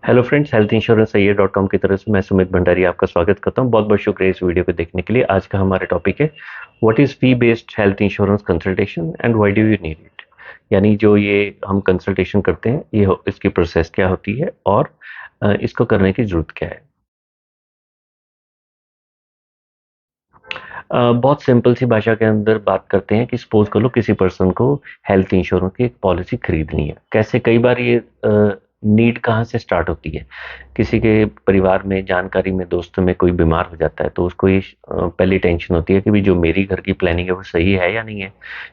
Hello friends, health insurance सही dot com की तरफ से मैं सुमित भंडारी आपका स्वागत करता हूं। बहुत बहुत शुक्रिया इस वीडियो को देखने के लिए। आज का हमारा टॉपिक है what is fee based health insurance consultation and why do you need it. यानी जो ये हम कंसल्टेशन करते हैं इसकी प्रोसेस क्या होती है और इसको करने की ज़रूरत क्या है। बहुत सिंपल सी भाषा के अंदर बात करते हैं कि सपोज कर लो किसी पर्सन को हेल्थ इंश्योरेंस की एक पॉलिसी खरीदनी है। कैसे, कई बार ये नीड कहाँ से स्टार्ट होती है। किसी के परिवार में, जानकारी में, दोस्तों में कोई बीमार हो जाता है तो उसको ये पहली टेंशन होती है कि भाई जो मेरी घर की प्लानिंग है वो सही है या नहीं है।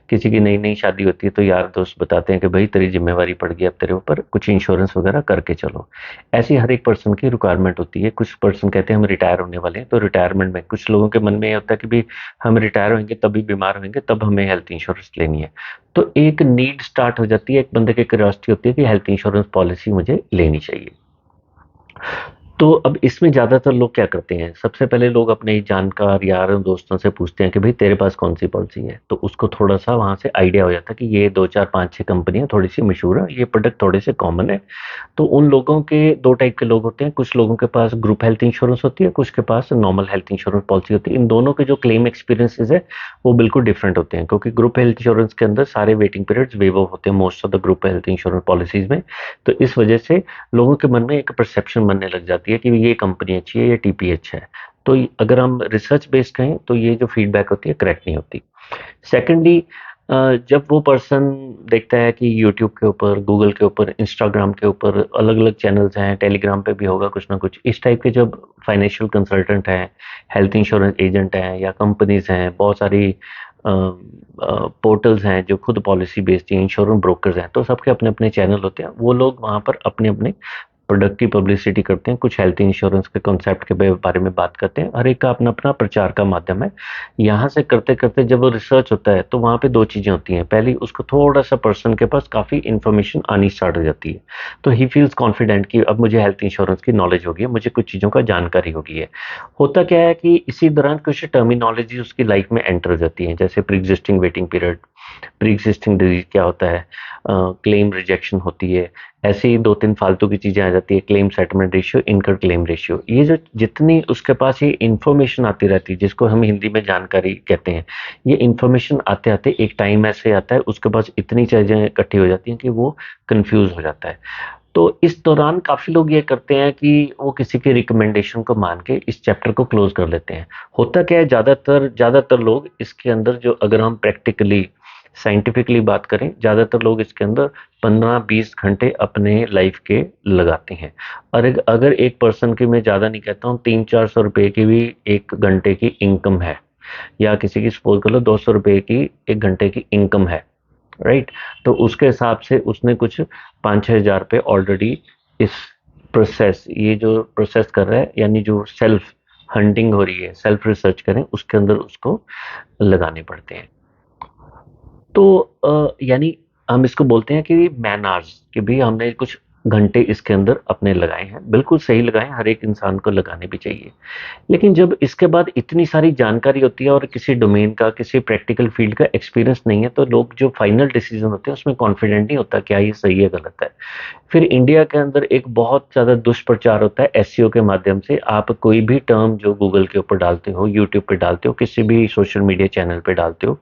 किसी की नई नई शादी होती है तो यार दोस्त बताते हैं कि भाई तेरी जिम्मेवारी पड़ गई, अब तेरे ऊपर कुछ इंश्योरेंस वगैरह करके चलो। ऐसी हर एक पर्सन की रिक्वायरमेंट होती है। कुछ पर्सन कहते हैं हम रिटायर होने वाले हैं, तो रिटायरमेंट में कुछ लोगों के मन में ये होता है कि भाई हम रिटायर होंगे तभी बीमार होंगे तब हमें हेल्थ इंश्योरेंस लेनी है। तो एक नीड स्टार्ट हो जाती है, एक बंदे की क्यूरियोसिटी होती है कि हेल्थ इंश्योरेंस पॉलिसी मुझे लेनी चाहिए। तो अब इसमें ज़्यादातर लोग क्या करते हैं, सबसे पहले लोग अपने जानकार यार दोस्तों से पूछते हैं कि भाई तेरे पास कौन सी पॉलिसी है। तो उसको थोड़ा सा वहां से आइडिया हो जाता है कि ये दो चार पांच छह कंपनियां थोड़ी सी मशहूर है, ये प्रोडक्ट थोड़े से कॉमन है। तो उन लोगों के दो टाइप के लोग होते हैं। कुछ लोगों के पास ग्रुप हेल्थ इंश्योरेंस होती है, कुछ के पास नॉर्मल हेल्थ इंश्योरेंस पॉलिसी होती है। इन दोनों के जो क्लेम एक्सपीरियंसेस है वो बिल्कुल डिफरेंट होते हैं, क्योंकि ग्रुप हेल्थ इंश्योरेंस के अंदर सारे वेटिंग पीरियड्स वेव ऑफ होते हैं most of the group health insurance policies में। तो इस वजह से लोगों के मन में एक परसेप्शन बनने लग जाती है कि ये कंपनी अच्छी है, ये टीपीएच है। तो अगर हम रिसर्च बेस्ड कहें तो ये जो फीडबैक होती है करेक्ट नहीं होती। सेकेंडली, जब वो पर्सन देखता है कि यूट्यूब के ऊपर, गूगल के ऊपर, इंस्टाग्राम के ऊपर अलग अलग चैनल्स हैं, टेलीग्राम पे भी होगा कुछ ना कुछ इस टाइप के, जब फाइनेंशियल कंसल्टेंट हैं, हेल्थ इंश्योरेंस एजेंट हैं या कंपनीज हैं, बहुत सारी पोर्टल्स हैं जो खुद पॉलिसी बेस्ड इंश्योरेंस ब्रोकर्स हैं, तो सबके अपने अपने चैनल होते हैं। वो लोग वहाँ पर अपने अपने प्रोडक्ट की पब्लिसिटी करते हैं, कुछ हेल्थ इंश्योरेंस के कॉन्सेप्ट के बारे में बात करते हैं। हर एक का अपना अपना प्रचार का माध्यम है। यहाँ से करते करते जब वो रिसर्च होता है तो वहाँ पे दो चीजें होती हैं। पहली, उसको थोड़ा सा पर्सन के पास काफी इंफॉर्मेशन आनी स्टार्ट हो जाती है, तो ही फील्स कॉन्फिडेंट कि अब मुझे हेल्थ इंश्योरेंस की नॉलेज होगी है, मुझे कुछ चीजों का जानकारी होगी है। होता क्या है कि इसी दौरान कुछ टर्मिनोलॉजी उसकी लाइफ में एंटर हो जाती है, जैसे pre existing waiting period, pre existing disease क्या होता है, क्लेम रिजेक्शन होती है। ऐसे ही दो तीन फालतू की चीजें आ जाती है, क्लेम सेटलमेंट रेशियो, इनकर क्लेम रेशियो। ये जो जितनी उसके पास ये इंफॉर्मेशन आती रहती है, जिसको हम हिंदी में जानकारी कहते हैं, ये इंफॉर्मेशन आते आते एक टाइम ऐसे आता है उसके पास इतनी चीजें इकट्ठी हो जाती हैं कि वो कंफ्यूज हो जाता है। तो इस दौरान काफी लोग ये करते हैं कि वो किसी के रिकमेंडेशन को मान के इस चैप्टर को क्लोज कर लेते हैं। होता क्या है, ज्यादातर ज्यादातर लोग इसके अंदर, जो अगर हम प्रैक्टिकली साइंटिफिकली बात करें, ज्यादातर लोग इसके अंदर 15-20 घंटे अपने लाइफ के लगाते हैं। और अगर एक पर्सन की, मैं ज्यादा नहीं कहता हूँ, 300-400 रुपए की भी एक घंटे की इनकम है, या किसी की सपोज कर लो 200 रुपए की एक घंटे की इनकम है, राइट। तो उसके हिसाब से उसने कुछ 5-6 हज़ार रुपये ऑलरेडी इस प्रोसेस, ये जो प्रोसेस कर रहा है, यानी जो सेल्फ हंटिंग हो रही है, सेल्फ रिसर्च करें उसके अंदर उसको लगाने पड़ते हैं। तो यानी हम इसको बोलते हैं कि मैन आवर्स, कि भी हमने कुछ घंटे इसके अंदर अपने लगाए हैं। बिल्कुल सही लगाए, हर एक इंसान को लगाने भी चाहिए। लेकिन जब इसके बाद इतनी सारी जानकारी होती है और किसी डोमेन का, किसी प्रैक्टिकल फील्ड का एक्सपीरियंस नहीं है, तो लोग जो फाइनल डिसीजन होते हैं उसमें कॉन्फिडेंट नहीं होता क्या ये सही है गलत है। फिर इंडिया के अंदर एक बहुत ज्यादा दुष्प्रचार होता है एसईओ के माध्यम से। आप कोई भी टर्म जो गूगल के ऊपर डालते हो, यूट्यूब पे डालते हो, किसी भी सोशल मीडिया चैनल पे डालते हो,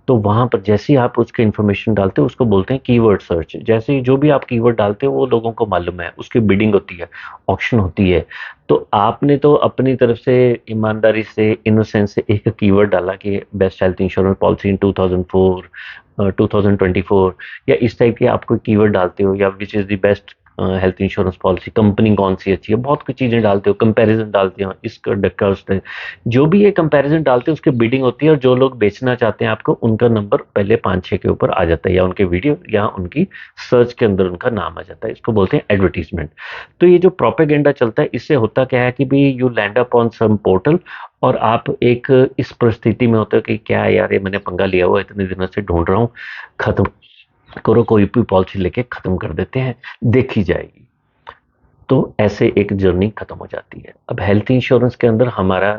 तो वहां पर जैसे ही आप उसके इन्फॉर्मेशन डालते हो उसको बोलते हैं कीवर्ड सर्च। जैसे ही जो भी आप कीवर्ड डालते हो वो लोगों को मालूम है, उसकी बिडिंग होती है, ऑक्शन होती है। तो आपने तो अपनी तरफ से ईमानदारी से, इनोसेंस से एक कीवर्ड डाला कि best health insurance policy in 2004, 2024, या इस टाइप के आप कोई कीवर्ड डालते हो, या which is the best health insurance policy, company कौन सी अच्छी है, बहुत कुछ चीजें डालते हो, कंपैरिजन डालते हो, इसका डक्का उसका। जो भी ये कंपैरिजन डालते हैं उसकी बिडिंग होती है, और जो लोग बेचना चाहते हैं आपको, उनका नंबर पहले 5-6 के ऊपर आ जाता है, या उनके वीडियो या उनकी सर्च के अंदर उनका नाम आ जाता है। इसको बोलते हैं एडवर्टीजमेंट। तो ये जो प्रोपेगेंडा चलता है, इससे होता क्या है कि भी you land up on some portal, और आप एक इस परिस्थिति में होते हो कि क्या है यार, ये मैंने पंगा लिया हुआ है, इतने दिनों से ढूंढ रहा हूँ, खत्म करो, कोई भी पॉलिसी लेके खत्म कर देते हैं, देखी जाएगी। तो ऐसे एक जर्नी खत्म हो जाती है। अब हेल्थ इंश्योरेंस के अंदर हमारा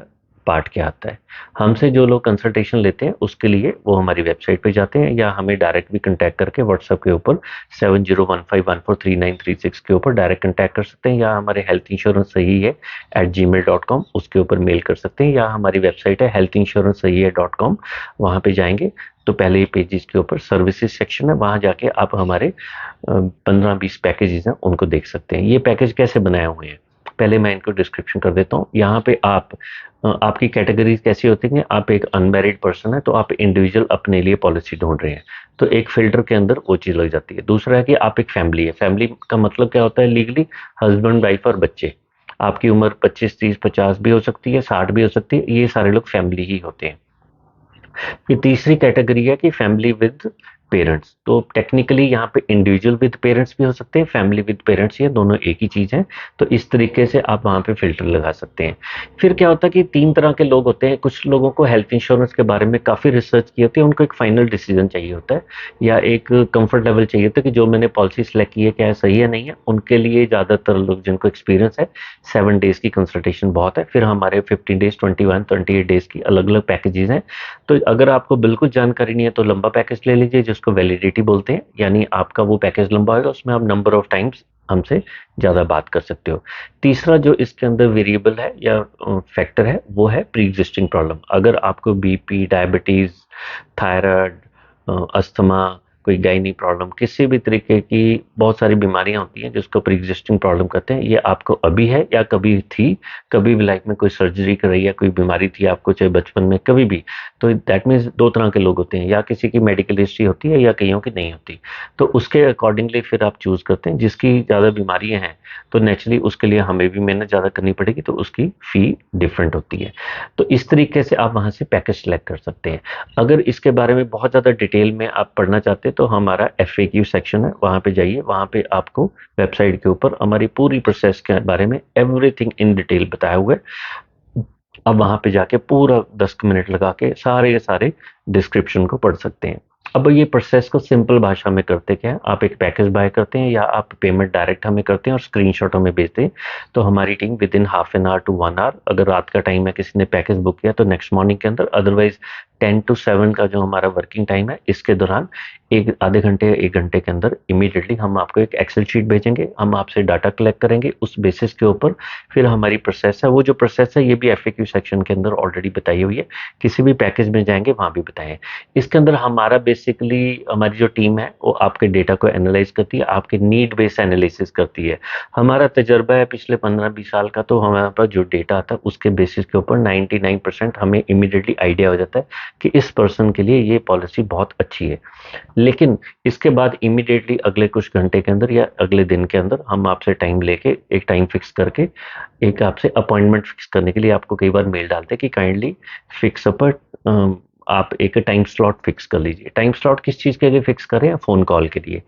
पार्ट क्या आता है। हमसे जो लोग कंसल्टेशन लेते हैं उसके लिए वो हमारी वेबसाइट पे जाते हैं या हमें डायरेक्ट भी कांटेक्ट करके व्हाट्सएप के ऊपर 7015143936 के ऊपर डायरेक्ट कांटेक्ट कर सकते हैं, या हमारे हेल्थ इंश्योरेंस सही है @gmail.com उसके ऊपर मेल कर सकते हैं, या हमारी वेबसाइट है healthinsurancesahihai.com। वहाँ पे जाएंगे तो पहले ही पेजेस के ऊपर सर्विसेज सेक्शन है, वहाँ जाके आप हमारे 15-20 पैकेजेस हैं उनको देख सकते हैं। ये पैकेज कैसे बनाए हुए हैं पहले मैं इनको डिस्क्रिप्शन कर देता हूँ। यहाँ पे आपकी कैटेगरीज कैसी होती है, आप एक अनमैरिड पर्सन है तो आप इंडिविजुअल अपने लिए पॉलिसी ढूंढ रहे हैं, तो एक फिल्टर के अंदर वो चीज लग जाती है। दूसरा है कि आप एक फैमिली है, फैमिली का मतलब क्या होता है लीगली, हस्बैंड वाइफ और बच्चे। आपकी उम्र 25 30 50 भी हो सकती है, 60 भी हो सकती है, ये सारे लोग फैमिली ही होते हैं। फिर तीसरी कैटेगरी है कि फैमिली विद पेरेंट्स, तो टेक्निकली यहाँ पे इंडिविजुअल विद पेरेंट्स भी हो सकते हैं, फैमिली विद पेरेंट्स, ये दोनों एक ही चीज है। तो इस तरीके से आप वहाँ पे फिल्टर लगा सकते हैं। फिर क्या होता है कि 3 तरह के लोग होते हैं, कुछ लोगों को हेल्थ इंश्योरेंस के बारे में काफी रिसर्च की होती है, उनको एक फाइनल डिसीजन चाहिए होता है या एक कंफर्ट लेवल चाहिए होता है कि जो मैंने पॉलिसी सेलेक्ट की है क्या है, सही है नहीं है। उनके लिए ज्यादातर लोग जिनको एक्सपीरियंस है 7 डेज की कंसल्टेशन बहुत है। फिर हमारे 15 डेज 21 28 डेज की अलग अलग पैकेजेस हैं। तो अगर आपको बिल्कुल जानकारी नहीं है तो लंबा पैकेज ले लीजिए जिसको वैलिडिटी बोलते हैं, यानी आपका वो पैकेज लंबा होगा, उसमें आप नंबर ऑफ टाइम्स हमसे ज़्यादा बात कर सकते हो। तीसरा जो इसके अंदर वेरिएबल है या फैक्टर है वो है प्री एग्जिस्टिंग प्रॉब्लम। अगर आपको बीपी, डायबिटीज, थायराइड, अस्थमा, कोई गायनी प्रॉब्लम, किसी भी तरीके की बहुत सारी बीमारियां होती हैं जिसको प्री एग्जिस्टिंग प्रॉब्लम कहते हैं, ये आपको अभी है या कभी थी, कभी भी लाइफ में कोई सर्जरी कराई या कोई बीमारी थी आपको चाहे बचपन में कभी भी, तो दैट मीन्स 2 तरह के लोग होते हैं, या किसी की मेडिकल हिस्ट्री होती है या कईयों की नहीं होती। तो उसके अकॉर्डिंगली फिर आप चूज करते हैं। जिसकी ज़्यादा बीमारियां हैं तो नेचुरली उसके लिए हमें भी मेहनत ज़्यादा करनी पड़ेगी, तो उसकी फी डिफरेंट होती है। तो इस तरीके से आप वहाँ से पैकेज सेलेक्ट कर सकते हैं। अगर इसके बारे में बहुत ज़्यादा डिटेल में आप पढ़ना चाहते हैं तो हमारा FAQ सेक्शन है, वहाँ पे जाइए, वहाँ पे आपको वेबसाइट के ऊपर हमारी पूरी प्रोसेस के बारे में एवरीथिंग इन डिटेल बताया हुआ है। अब वहाँ पे जाके पूरा 10 मिनट लगा के सारे के सारे डिस्क्रिप्शन को पढ़ सकते हैं। अब ये प्रोसेस को सिंपल भाषा में करते क्या है, आप एक पैकेज बाय करते हैं या आप पेमेंट डायरेक्ट हमें करते हैं और स्क्रीनशॉट हमें भेजते हैं, तो हमारी team with in half an hour to 1 hour, अगर रात का टाइम है किसी ने पैकेज बुक किया तो नेक्स्ट मॉर्निंग के अंदर, अदरवाइज 10 to 7 का जो हमारा वर्किंग टाइम है इसके दौरान एक आधे घंटे या 1 घंटे के अंदर इमीडिएटली हम आपको एक एक्सेल शीट भेजेंगे, हम आपसे डाटा कलेक्ट करेंगे, उस बेसिस के ऊपर फिर हमारी प्रोसेस है, वो जो प्रोसेस है ये भी FAQ सेक्शन के अंदर ऑलरेडी बताई हुई है, किसी भी पैकेज में जाएंगे वहां भी बताएं। इसके अंदर हमारा बेसिकली हमारी जो टीम है वो आपके डेटा को एनालाइज करती है, आपके नीड बेस्ड एनालिसिस करती है। हमारा तजर्बा है पिछले 15-20 साल का, तो हमारे पास जो डेटा आता है उसके बेसिस के ऊपर 99% हमें इमीडिएटली आइडिया हो जाता है कि इस पर्सन के लिए ये पॉलिसी बहुत अच्छी है। लेकिन इसके बाद इमीडिएटली अगले कुछ घंटे के अंदर या अगले दिन के अंदर हम आपसे टाइम लेके एक टाइम फिक्स करके एक आपसे अपॉइंटमेंट फिक्स करने के लिए आपको कई बार मेल डालते हैं कि काइंडली फिक्स अप, आप एक टाइम स्लॉट फिक्स कर लीजिए। टाइम स्लॉट किस चीज़ के लिए फिक्स करें, फ़ोन कॉल के लिए।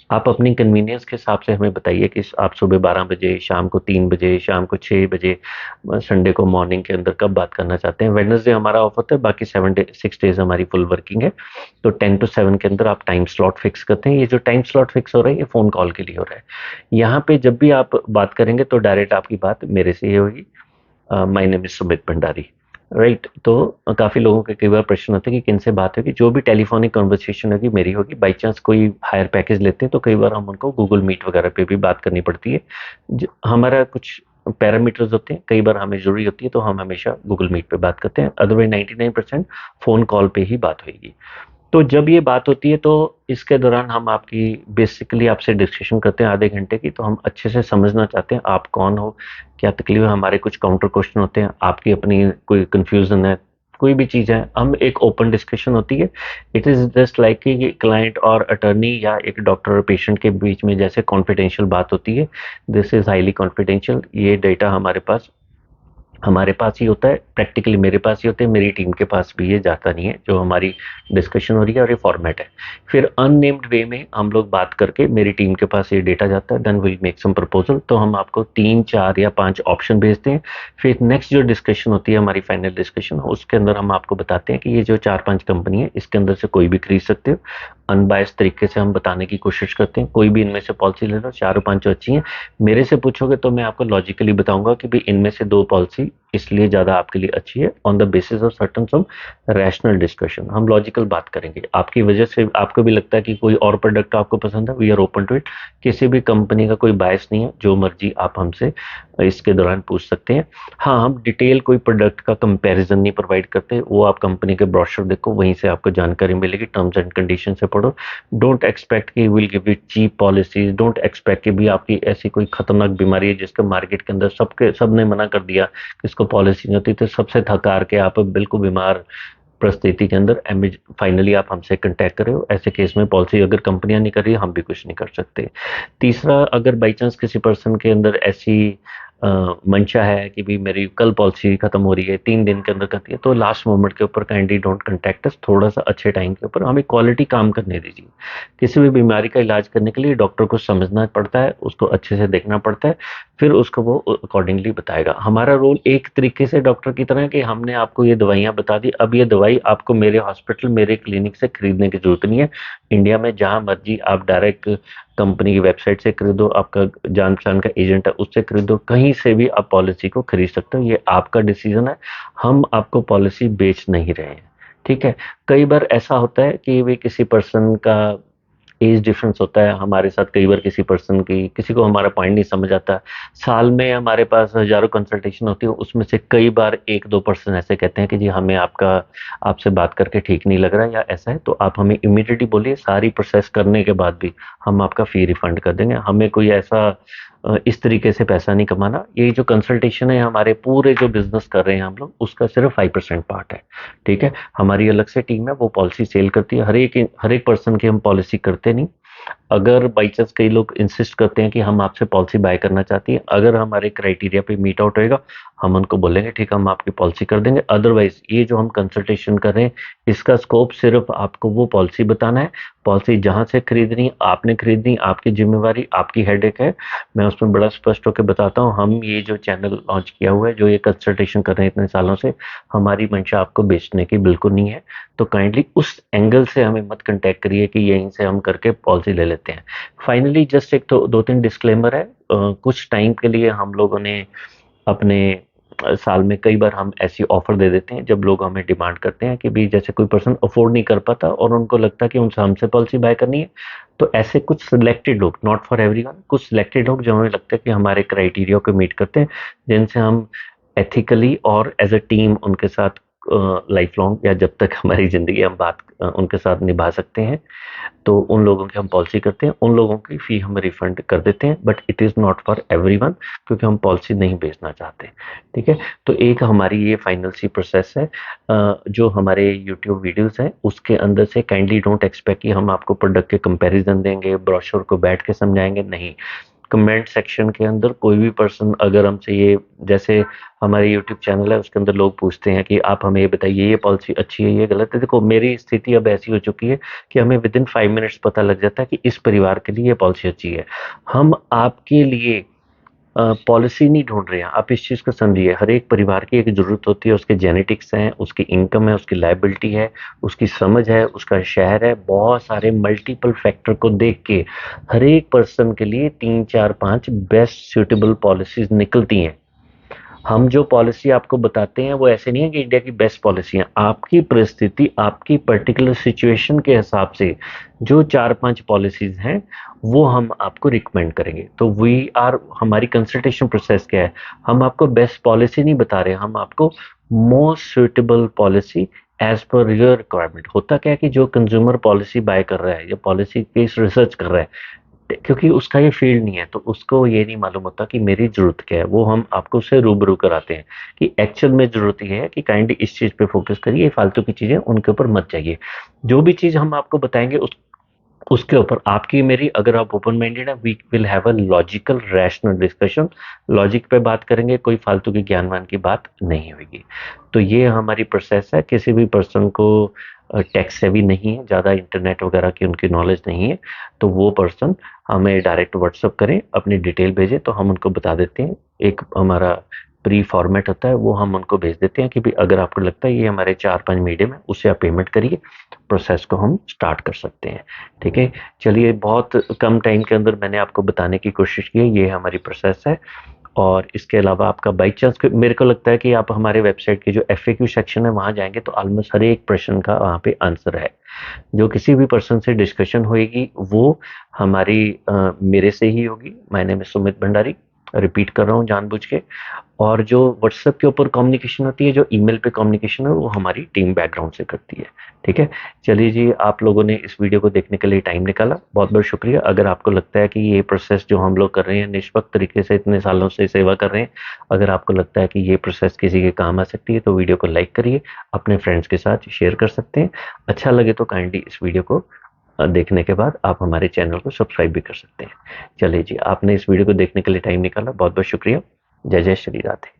आप अपनी कन्वीनियंस के हिसाब से हमें बताइए कि आप सुबह 12 बजे, शाम को 3 बजे, शाम को 6 बजे, संडे को मॉर्निंग के अंदर कब बात करना चाहते हैं। वेडनेसडे हमारा ऑफ होता है, बाकी 6 डेज हमारी फुल वर्किंग है। तो 10 to 7 के अंदर आप टाइम स्लॉट फिक्स करते हैं। ये जो टाइम स्लॉट फिक्स हो रहा है ये फ़ोन कॉल के लिए हो रहा है। यहाँ पे जब भी आप बात करेंगे तो डायरेक्ट आपकी बात मेरे से ही होगी। My name is Sumit Bhandari, right. तो काफी लोगों के कई बार प्रश्न होते हैं कि किनसे बात होगी, जो भी टेलीफोनिक कन्वर्सेशन होगी मेरी होगी। बाई चांस कोई हायर पैकेज लेते हैं तो कई बार हम उनको गूगल मीट वगैरह पे भी बात करनी पड़ती है। हमारा कुछ पैरामीटर्स होते हैं, कई बार हमें जरूरी होती है तो हम हमेशा गूगल मीट पे बात करते हैं, अदरवाइज 99% फोन कॉल पे ही बात होगी। तो जब ये बात होती है तो इसके दौरान हम आपकी बेसिकली आपसे डिस्कशन करते हैं आधे घंटे की, तो हम अच्छे से समझना चाहते हैं आप कौन हो, क्या तकलीफ है। हमारे कुछ काउंटर क्वेश्चन होते हैं, आपकी अपनी कोई कंफ्यूजन है, कोई भी चीज़ है, हम एक ओपन डिस्कशन होती है। इट इज़ जस्ट लाइक कि क्लाइंट और अटर्नी या एक डॉक्टर और पेशेंट के बीच में जैसे कॉन्फिडेंशियल बात होती है, दिस इज़ हाईली कॉन्फिडेंशियल। ये डेटा हमारे पास ही होता है, प्रैक्टिकली मेरे पास ही होते हैं, मेरी टीम के पास भी ये जाता नहीं है। जो हमारी डिस्कशन हो रही है और ये फॉर्मेट है, फिर अननेम्ड वे में हम लोग बात करके मेरी टीम के पास ये डेटा जाता है, then will make some proposal. तो हम आपको 3 4 या 5 ऑप्शन भेजते हैं। फिर नेक्स्ट जो डिस्कशन होती है हमारी फाइनल डिस्कशन, उसके अंदर हम आपको बताते हैं कि ये जो 4 5 कंपनी है इसके अंदर से कोई भी खरीद सकते हो। अनबायस्ड तरीके से हम बताने की कोशिश करते हैं, कोई भी इनमें से पॉलिसी ले लो, 4 5 अच्छी हैं। मेरे से पूछोगे तो मैं आपको लॉजिकली बताऊंगा कि भाई इनमें से 2 पॉलिसी इसलिए ज़्यादा आपके लिए अच्छी है, on the basis of certain some rational discussion. हम लॉजिकल बात करेंगे, आपकी वजह से आपको भी लगता है कि कोई और प्रोडक्ट आपको पसंद है, we are open to it. किसी भी कंपनी का कोई बायस नहीं है, जो मर्जी आप हमसे इसके दौरान पूछ सकते हैं। हाँ, हम डिटेल कोई प्रोडक्ट का कंपैरिजन नहीं प्रोवाइड करते, वो आप कंपनी के ब्रोशर देखो, वहीं से आपको जानकारी मिलेगी, टर्म्स एंड कंडीशन से पढ़ो। डोंट एक्सपेक्ट कि will give you cheap policies, don't expect कि भी आपकी ऐसी कोई खतरनाक बीमारी है जिसका मार्केट के अंदर सबने मना कर दिया कि इसको पॉलिसी नहीं होती, तो सबसे थक हार के आप बिल्कुल बीमार परिस्थिति के अंदर फाइनली आप हमसे कांटेक्ट करे हो। ऐसे केस में पॉलिसी अगर कंपनियां नहीं कर रही, हम भी कुछ नहीं कर सकते। तीसरा, अगर बाई चांस किसी पर्सन के अंदर ऐसी मंशा है कि भी मेरी कल पॉलिसी खत्म हो रही है, 3 दिन के अंदर करती है, तो लास्ट मोमेंट के ऊपर काइंडली डोंट कंटेक्ट अस। थोड़ा सा अच्छे टाइम के ऊपर हमें क्वालिटी काम करने दीजिए। किसी भी बीमारी का इलाज करने के लिए डॉक्टर को समझना पड़ता है, उसको अच्छे से देखना पड़ता है, फिर उसको वो अकॉर्डिंगली बताएगा। हमारा रोल एक तरीके से डॉक्टर की तरह है कि हमने आपको ये दवाइयाँ बता दी, अब ये दवाई आपको मेरे हॉस्पिटल, मेरे क्लिनिक से खरीदने की जरूरत नहीं है। इंडिया में जहां मर्जी आप डायरेक्ट कंपनी की वेबसाइट से खरीदो, आपका जान पहचान का एजेंट है उससे खरीदो, कहीं से भी आप पॉलिसी को खरीद सकते हो, ये आपका डिसीजन है। हम आपको पॉलिसी बेच नहीं रहे हैं, ठीक है। कई बार ऐसा होता है कि वे किसी पर्सन का एज डिफरेंस होता है हमारे साथ, कई बार किसी पर्सन की, किसी को हमारा पॉइंट नहीं समझ आता। साल में हमारे पास हजारों कंसल्टेशन होती है, उसमें से कई बार 1-2 पर्सन ऐसे कहते हैं कि जी हमें आपसे बात करके ठीक नहीं लग रहा है या ऐसा है, तो आप हमें इमीडिएटली बोलिए, सारी प्रोसेस करने के बाद भी हम आपका फी रिफंड कर देंगे। हमें कोई ऐसा इस तरीके से पैसा नहीं कमाना। ये जो कंसल्टेशन है, हमारे पूरे जो बिजनेस कर रहे हैं हम लोग, उसका सिर्फ 5% पार्ट है, ठीक है। हमारी अलग से टीम है, वो पॉलिसी सेल करती है। हर एक पर्सन की हम पॉलिसी करते नहीं। अगर बाई चांस कई लोग इंसिस्ट करते हैं कि हम आपसे पॉलिसी बाय करना चाहती हैं, अगर हमारे क्राइटेरिया पे मीट आउट होएगा, हम उनको बोलेंगे ठीक है, हम आपकी पॉलिसी कर देंगे। अदरवाइज ये जो हम कंसल्टेशन कर रहे हैं, इसका स्कोप सिर्फ आपको वो पॉलिसी बताना है। पॉलिसी जहां से खरीदनी, आपने खरीदनी, आपकी जिम्मेवारी, आपकी हेडेक है। मैं उसमें बड़ा स्पष्ट होकर बताता हूँ, हम ये जो चैनल लॉन्च किया हुआ है, जो ये कंसल्टेशन कर रहे हैं इतने सालों से, हमारी मंशा आपको बेचने की बिल्कुल नहीं है। तो काइंडली उस एंगल से हमें मत कांटेक्ट करिए कि यहीं से हम करके पॉलिसी ले लेते हैं। फाइनली जस्ट एक तो 2-3 डिस्क्लेमर है। कुछ टाइम के लिए हम लोगों ने अपने साल में कई बार हम ऐसी ऑफर दे देते हैं जब लोग हमें डिमांड करते हैं कि भी जैसे कोई पर्सन अफोर्ड नहीं कर पाता और उनको लगता है कि उनसे हमसे पॉलिसी बाय करनी है, तो ऐसे कुछ सिलेक्टेड लोग, नॉट फॉर एवरीवन, कुछ सिलेक्टेड लोग जो हमें लगता है कि हमारे क्राइटेरिया को मीट करते हैं, जिनसे हम एथिकली और एज अ टीम उनके साथ लाइफ लॉन्ग या जब तक हमारी जिंदगी हम बात उनके साथ निभा सकते हैं, तो उन लोगों की हम पॉलिसी करते हैं। उन लोगों की फी हम रिफंड कर देते हैं, but it is not for everyone, क्योंकि हम पॉलिसी नहीं बेचना चाहते, ठीक है। तो एक हमारी ये फाइनल सी प्रोसेस है। जो हमारे यूट्यूब वीडियोस हैं उसके अंदर से काइंडली डोंट एक्सपेक्ट कि हम आपको प्रोडक्ट के कंपैरिजन देंगे, ब्रोशर को बैठ के समझाएंगे, नहीं। कमेंट सेक्शन के अंदर कोई भी पर्सन अगर हमसे ये, जैसे हमारे यूट्यूब चैनल है उसके अंदर लोग पूछते हैं कि आप हमें ये बताइए, ये पॉलिसी अच्छी है, ये गलत है। देखो, मेरी स्थिति अब ऐसी हो चुकी है कि हमें विद इन 5 मिनट्स पता लग जाता है कि इस परिवार के लिए ये पॉलिसी अच्छी है। हम आपके लिए पॉलिसी नहीं ढूंढ रहे हैं, आप इस चीज को समझिए। हर एक परिवार की एक जरूरत होती है, उसके जेनेटिक्स हैं, उसकी इनकम है, उसकी लायबिलिटी है, उसकी समझ है, उसका शहर है, बहुत सारे मल्टीपल फैक्टर को देख के हर एक पर्सन के लिए 3-4-5 बेस्ट सुटेबल पॉलिसीज निकलती हैं। हम जो पॉलिसी आपको बताते हैं वो ऐसे नहीं है कि इंडिया की बेस्ट पॉलिसी है। आपकी परिस्थिति, आपकी पर्टिकुलर सिचुएशन के हिसाब से जो 4-5 पॉलिसीज हैं, वो हम आपको रिकमेंड करेंगे। तो वी आर, हमारी कंसल्टेशन प्रोसेस क्या है, हम आपको बेस्ट पॉलिसी नहीं बता रहे, हम आपको most suitable policy as per your requirement. होता क्या है कि जो कंज्यूमर पॉलिसी बाय कर रहा है या पॉलिसी की रिसर्च कर रहा है, क्योंकि उसका ये फील्ड नहीं है, तो उसको ये नहीं मालूम होता कि मेरी जरूरत क्या है। वो हम आपको उससे रूबरू कराते हैं कि एक्चुअल में जरूरत ये है कि काइंडली इस चीज पे फोकस करिए, फालतू की चीजें उनके ऊपर मत जाइए। जो भी चीज हम आपको बताएंगे उसके ऊपर आपकी मेरी, अगर आप ओपन माइंडेड है, we will have a logical rational discussion. Logic पे बात करेंगे, कोई फालतू की ज्ञानवान की बात नहीं होगी। तो ये हमारी प्रोसेस है। किसी भी पर्सन को टेक्स सेवी नहीं है, ज़्यादा इंटरनेट वगैरह की उनकी नॉलेज नहीं है, तो वो पर्सन हमें डायरेक्ट व्हाट्सअप करें, अपनी डिटेल भेजें, तो हम उनको बता देते हैं। एक हमारा प्री फॉर्मेट होता है, वो हम उनको भेज देते हैं कि भी अगर आपको लगता है ये हमारे 4-5 मीडियम है, उससे आप पेमेंट करिए, प्रोसेस को हम स्टार्ट कर सकते हैं, ठीक है। चलिए, बहुत कम टाइम के अंदर मैंने आपको बताने की कोशिश की है, ये हमारी प्रोसेस है। और इसके अलावा आपका बाई चांस मेरे को लगता है कि आप हमारे वेबसाइट के जो FAQ सेक्शन है वहाँ जाएंगे तो ऑलमोस्ट हर एक प्रश्न का वहाँ पे आंसर है। जो किसी भी पर्सन से डिस्कशन होएगी वो हमारी मेरे से ही होगी। My name is Sumit Bhandari, repeat कर रहा हूँ जानबूझ के। और जो व्हाट्सएप के ऊपर कम्युनिकेशन होती है, जो ईमेल पे कम्युनिकेशन है, वो हमारी टीम बैकग्राउंड से करती है। ठीक है, चलिए जी, आप लोगों ने इस वीडियो को देखने के लिए टाइम निकाला, बहुत बहुत शुक्रिया। अगर आपको लगता है कि ये प्रोसेस जो हम लोग कर रहे हैं निष्पक्ष तरीके से इतने सालों से सेवा कर रहे हैं, अगर आपको लगता है कि ये प्रोसेस किसी के काम आ सकती है तो वीडियो को लाइक करिए, अपने फ्रेंड्स के साथ शेयर कर सकते हैं। अच्छा लगे तो काइंडली इस वीडियो को देखने के बाद आप हमारे चैनल को सब्सक्राइब भी कर सकते हैं। चलिए जी, आपने इस वीडियो को देखने के लिए टाइम निकाला, बहुत बहुत शुक्रिया। जय जय श्री राधे।